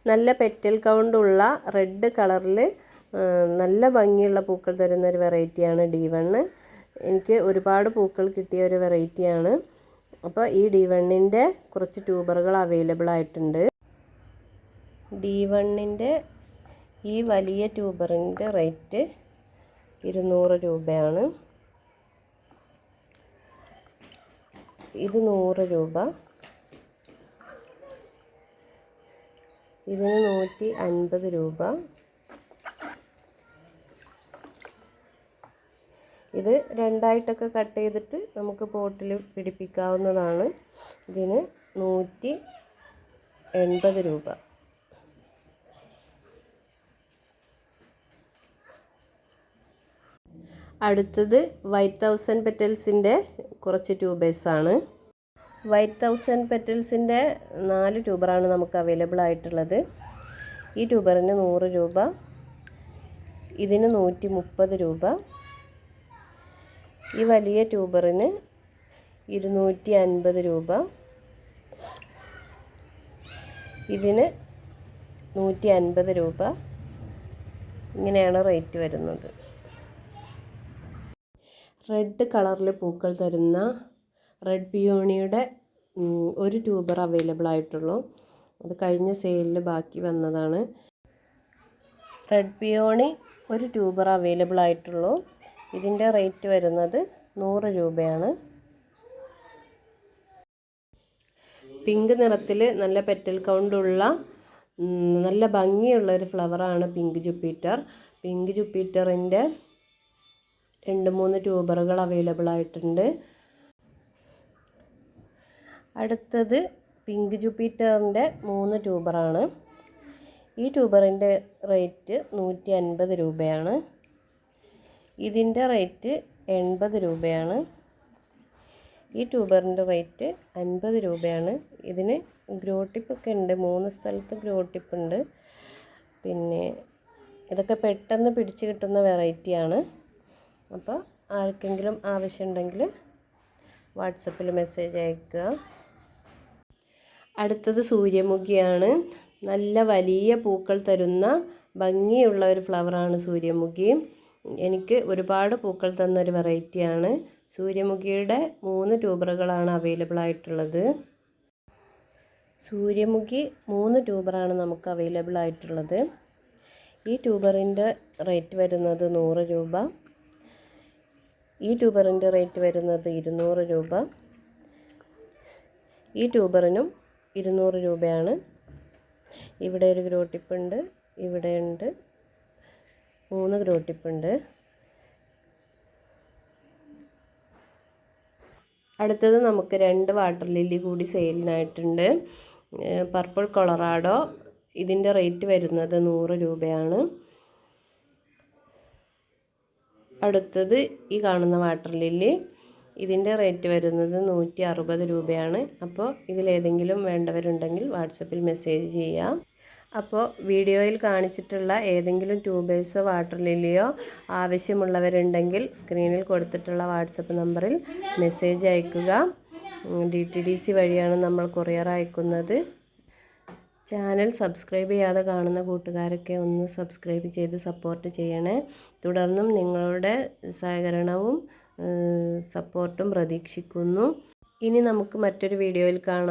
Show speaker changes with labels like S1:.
S1: നല്ല petal കൗണ്ടുള്ള red കളറിൽ നല്ല ഭംഗിയുള്ള പൂക്കൾ തരുന്ന ഒരു വെറൈറ്റിയാണ് D1. എനിക്ക് ഒരുപാട് പൂക്കൾ കിട്ടിയ ഒരു വെറൈറ്റിയാണ്. അപ്പോൾ ഈ D1ൻ്റെ കുറച്ച് ട്യൂബറുകൾ അവൈലബിൾ ആയിട്ടുണ്ട്. D1ൻ്റെ ഈ വലിയ ട്യൂബറിൻ്റെ റേറ്റ് 200 രൂപയാണ്. ഇത് 100 രൂപ. ഇതിന് 150 രൂപ. ഇത് രണ്ടായിട്ടൊക്കെ കട്ട് ചെയ്തിട്ട് നമുക്ക് പോട്ടിൽ പിടിപ്പിക്കാവുന്നതാണ്. ഇതിന് 180 രൂപ. അടുത്തത് വൈറ്റ് തൗസൻഡ് പെറ്റൽസിൻ്റെ കുറച്ച് ട്യൂബേഴ്സാണ്. വൈറ്റ് തൗസൻഡ് പെറ്റൽസിൻ്റെ 4 ട്യൂബറാണ് നമുക്ക് അവൈലബിൾ ആയിട്ടുള്ളത്. ഈ ട്യൂബറിന് 100 രൂപ. ഇതിന് 130 രൂപ. ഈ വലിയ ട്യൂബറിന് 250 രൂപ. ഇതിന് 150 രൂപ. ഇങ്ങനെയാണ് റേറ്റ് വരുന്നത്. റെഡ് കളറിൽ പൂക്കൾ തരുന്ന റെഡ് പിയോണിയുടെ ഒരു ട്യൂബർ അവൈലബിൾ ആയിട്ടുള്ളൂ. അത് കഴിഞ്ഞ സെയിലിൽ ബാക്കി വന്നതാണ്. റെഡ് പിയോണി ഒരു ട്യൂബർ അവൈലബിൾ ആയിട്ടുള്ളൂ. ഇതിൻ്റെ റേറ്റ് വരുന്നത് 100 രൂപയാണ്. പിങ്ക് നിറത്തിൽ നല്ല പെറ്റൽ കൗണ്ടുള്ള നല്ല ഭംഗിയുള്ള ഒരു ഫ്ലവറാണ് പിങ്ക് ജുപ്പിറ്റർ. പിങ്ക് ജുപ്പിറ്ററിൻ്റെ 2-3 ട്യൂബറുകൾ അവൈലബിൾ ആയിട്ടുണ്ട്. അടുത്തത് പിങ്ക് ജുപ്പിറ്ററിൻ്റെ 3 ട്യൂബറാണ്. ഈ ട്യൂബറിൻ്റെ റേറ്റ് 150 രൂപയാണ്. ഇതിൻ്റെ റേറ്റ് 80 രൂപയാണ്. ഈ ട്യൂബറിൻ്റെ റേറ്റ് 50 രൂപയാണ്. ഇതിന് ഗ്രോ ടിപ്പൊക്കെ ഉണ്ട്. 3 സ്ഥലത്ത് ഗ്രോ ടിപ്പുണ്ട്. പിന്നെ ഇതൊക്കെ പെട്ടെന്ന് പിടിച്ച് കിട്ടുന്ന വെറൈറ്റിയാണ്. അപ്പോൾ ആർക്കെങ്കിലും ആവശ്യമുണ്ടെങ്കിൽ വാട്സപ്പിൽ മെസ്സേജ് അയക്കുക. അടുത്തത് സൂര്യമുഖിയാണ്. നല്ല വലിയ പൂക്കൾ തരുന്ന ഭംഗിയുള്ള ഒരു ഫ്ലവറാണ് സൂര്യമുഖി. എനിക്ക് ഒരുപാട് പൂക്കൾ തന്നൊരു വെറൈറ്റിയാണ്. സൂര്യമുഖിയുടെ 3 ട്യൂബറുകളാണ് അവൈലബിൾ ആയിട്ടുള്ളത്. സൂര്യമുഖി 3 ട്യൂബറാണ് നമുക്ക് അവൈലബിൾ ആയിട്ടുള്ളത്. ഈ ട്യൂബറിൻ്റെ റേറ്റ് വരുന്നത് 100 രൂപ. ഈ ട്യൂബറിൻ്റെ റേറ്റ് വരുന്നത് 200 രൂപ. ഈ ട്യൂബറിനും 200 രൂപയാണ്. ഇവിടെ ഒരു ഗ്രോ ടിപ്പുണ്ട്. ഇവിടെ ഉണ്ട് 3 ഗ്രോ ടിപ്പുണ്ട്. അടുത്തത് നമുക്ക് 2 വാട്ടർ ലില്ലി കൂടി സെയിലിനായിട്ടുണ്ട്. Purple Colorado. ഇതിൻ്റെ റേറ്റ് വരുന്നത് 100 രൂപയാണ്. അടുത്തത് ഈ കാണുന്ന വാട്ടർ ലില്ലി. ഇതിൻ്റെ റേറ്റ് വരുന്നത് 160 രൂപയാണ്. അപ്പോൾ ഇതിലേതെങ്കിലും വേണ്ടവരുണ്ടെങ്കിൽ വാട്സപ്പിൽ മെസ്സേജ് ചെയ്യാം. അപ്പോൾ വീഡിയോയിൽ കാണിച്ചിട്ടുള്ള ഏതെങ്കിലും ട്യൂബേഴ്സോ വാട്ടർ ലില്ലിയോ ആവശ്യമുള്ളവരുണ്ടെങ്കിൽ സ്ക്രീനിൽ കൊടുത്തിട്ടുള്ള വാട്സപ്പ് നമ്പറിൽ മെസ്സേജ് അയക്കുക. DTDC വഴിയാണ് നമ്മൾ കൊറിയർ അയക്കുന്നത്. ചാനൽ സബ്സ്ക്രൈബ് ചെയ്യാതെ കാണുന്ന കൂട്ടുകാരൊക്കെ ഒന്ന് സബ്സ്ക്രൈബ് ചെയ്ത് സപ്പോർട്ട് ചെയ്യണേ. തുടർന്നും നിങ്ങളുടെ സഹകരണവും സപ്പോർട്ടും പ്രതീക്ഷിക്കുന്നു. ഇനി നമുക്ക് മറ്റൊരു വീഡിയോയിൽ കാണാം.